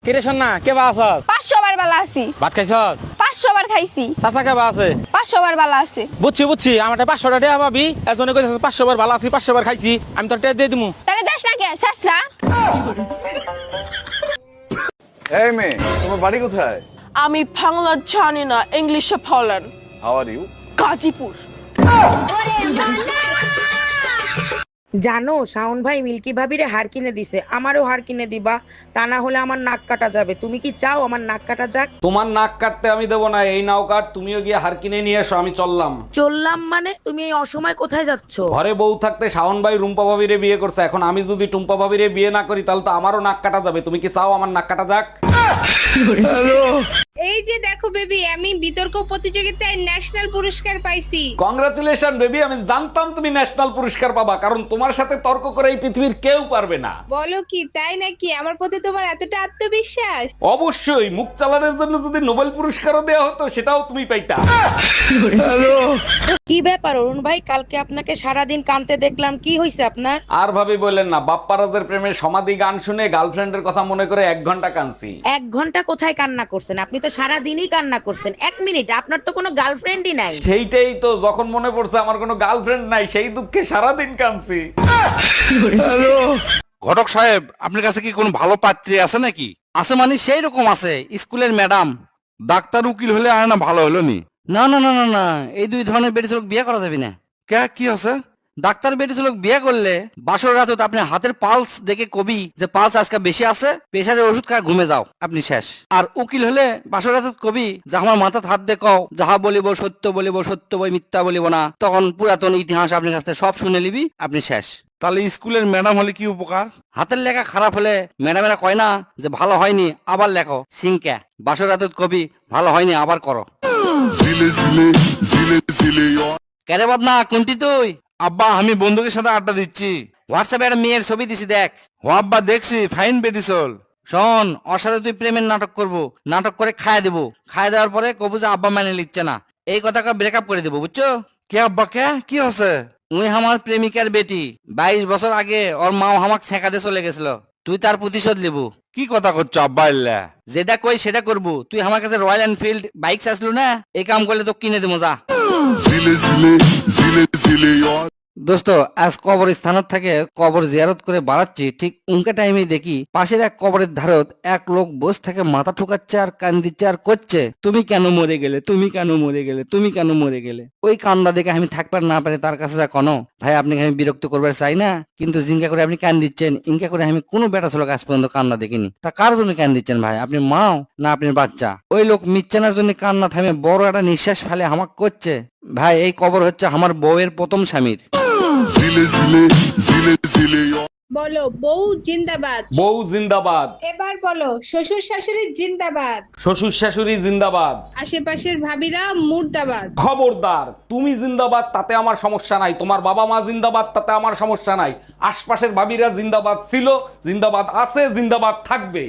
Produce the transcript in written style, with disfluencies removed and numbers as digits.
কিরে শোন না, কে বা আছস? 500 বার বালা আছি। ভাত খাইছস? 500 বার খাইছি। চাচা কে বা আছে? 500 বার বালা আছে। বুঝছি আমারটা 500 টাকা পাবি। এজনে কইছস 500 বার ভালো আছি, 500 বার খাইছি, আমি তোর টাকা দিয়ে দিমু। তাহলে দেশ না কে শেষরা? এই মেয়ে, তোমার বাড়ি কোথায়? আমি বাংলা জানি না, ইংলিশে বলেন। How are you? গাজীপুর। জানো শাওন ভাই মিল্কি ভাবিরে হার কিনে দিছে, আমারও হার কিনে দিবা, তা না হলে আমার নাক কাটা যাবে। তুমি কি চাও আমার নাক কাটা যাক? তোমার নাক কাটতে আমি দেবো না, এই নাও কাট, তুমিও গিয়ে হার কিনে নিয়ে এসো, আমি চললাম। চললাম মানে? তুমি এই অসময় কোথায় যাচ্ছ? ঘরে বউ থাকতে শাওন ভাই রুম্পা ভাবিরে বিয়ে করছে, এখন আমি যদি টুম্পা ভাবিরে বিয়ে না করি তাহলে তো আমারও নাক কাটা যাবে। তুমি কি চাও আমার নাক কাটা যাক? এই যে দেখো বেবি, আমি বিতর্ক প্রতিযোগিতায় ন্যাশনাল পুরস্কার পাইছি। কংগ্রাচুলেশন বেবি, আমি জানতাম তুমি ন্যাশনাল পুরস্কার পাবা, কারণ তোমার সাথে তর্ক করে এই পৃথিবীর কেউ পারবে না। বলো কি, তাই নাকি? আমার প্রতি তোমার এতটা আত্মবিশ্বাস? অবশ্যই, মুখ চালানোর জন্য যদি নোবেল পুরস্কারও দেওয়া হতো সেটাও তুমি পাইতা। কি ব্যাপার অরুণ ভাই, কালকে আপনাকে সারাদিন কাঁদতে দেখলাম, কি হয়েছে আপনার? আর ভাবি বললেন না, বাপ্পারাজের প্রেমের সমাধি গান শুনে গার্লফ্রেন্ডের কথা মনে করে 1 ঘন্টা কাঁদছি। 1 ঘন্টা কোথায় কান্না করছেন? আপনি তো সারাদিনই কান্না করছেন। 1 মিনিট, আপনার তো কোনো গার্লফ্রেন্ডই নাই। সেইটাই তো, যখন মনে পড়ছে আমার কোনো গার্লফ্রেন্ড নাই, সেই দুঃখে সারাদিন কাঁদছি। ঘটক সাহেব, আপনার কাছে কি কোনো ভালো পাত্রী আছে নাকি? আছে মানে সেই রকম আছে, স্কুলের ম্যাডাম। ডাক্তার উকিল হলে আর না ভালো হলো নি? না না না না না, এই দুই ধরনের বেটি ছেলে বিয়ে করা যাবে না। কে কি আছে? ডাক্তার বেটি ছেলে বিয়ে করলে বাসর রাতে তো আপনি হাতের পালস দেখে কবি যে পালস আজকে বেশি আছে, প্রেশারের ওষুধ খায় ঘুমে যাও, আপনি শেষ। আর উকিল হলে বাসর রাতে কবি যে আমার মাথাত হাত দিয়ে কও, যাহা বলিব সত্য বলিব, সত্য বই মিথ্যা বলিব না, তখন পুরাতন ইতিহাস আপনার কাছ থেকে সব শুনে নিবি, আপনি শেষ। তাহলে স্কুলের ম্যাডাম হলে কি উপকার? হাতের লেখা খারাপ হলে ম্যাডামেরা কয় না যে ভালো হয়নি আবার লেখো, সিংকা বাসর রাতে কবি ভালো হয়নি আবার করো। কেরে বদনা, কোনটি তুই? আব্বা, আমি বন্ধুদের সাথে আড্ডা দিচ্ছি। হোয়াটসঅ্যাপে একটা মেয়ের ছবি দিছি, দেখ। ও আব্বা, দেখছি ফাইন বেটিসল। শোন, ওর সাথে তুই প্রেমের নাটক করবো, নাটক করে খায় দেবো, খায় দেওয়ার পরে কবু যে আব্বা মানে লিখছে না, এই কথা ব্রেকআপ করে দেবো, বুঝছো? কে আব্বা, কে কি হচ্ছে? উনি আমার প্রেমিকার বেটি, 22 বছর আগে ওর মাও আমাকে ছেঁকা দিয়ে চলে গেছিল, তুই তার প্রতিশোধ নেবো। কি কথা করছো আব্বা? ইল্লা যেটা কই সেটা করবো। তুই আমার কাছে রয়্যাল এনফিল্ড বাইক চাইছিল না, এই কাম করলে তো কিনে দেবো, যা। দোস্ত, আজ কবর স্থানত থেকে কবর জিয়ারত করে বাড়াচ্ছি, ঠিক উনকা টাইমে দেখি পাশের এক কবরের ধারত এক লোক বস থেকে মাথা ঠুকাচ্ছে আর কান্দিচ্ছে আর করছে, তুমি কেন মরে গেলে, তুমি কেন মরে গেলে, তুমি কেন মরে গেলে। ওই কান্দা দেখে আমি থাকবার না পারে তার কাছে যা কোনো, ভাই আপনাকে আমি বিরক্ত করবার চাই না, কিন্তু জিঙ্কা করে আপনি কান্দিচ্ছেন, ইনকা করে আমি কোনো বেটা ছিল আজ পর্যন্ত কান্না দেখিনি। তা কার জন্য কান্দিচ্ছেন ভাই? আপনি মাও না আপনার বাচ্চা? ওই লোক মিচ্ছানার জন্য কান্না থামে বড় একটা নিঃশ্বাস ফেলে আমাকে করছে। ভাই, এই কবর হচ্ছে আমার বউয়ের প্রথম স্বামীর। বলো বউ জিন্দাবাদ। বউ জিন্দাবাদ। এবার বলো শ্বশুর শাশুড়ি জিন্দাবাদ। শ্বশুর শাশুড়ি জিন্দাবাদ। আশেপাশের ভাবিরা মুর্দাবাদ। খবরদার, তুমি জিন্দাবাদ তাতে আমার সমস্যা নাই, তোমার বাবা মা জিন্দাবাদ তাতে আমার সমস্যা নাই, আশপাশের ভাবিরা জিন্দাবাদ ছিল, জিন্দাবাদ আছে, জিন্দাবাদ থাকবে।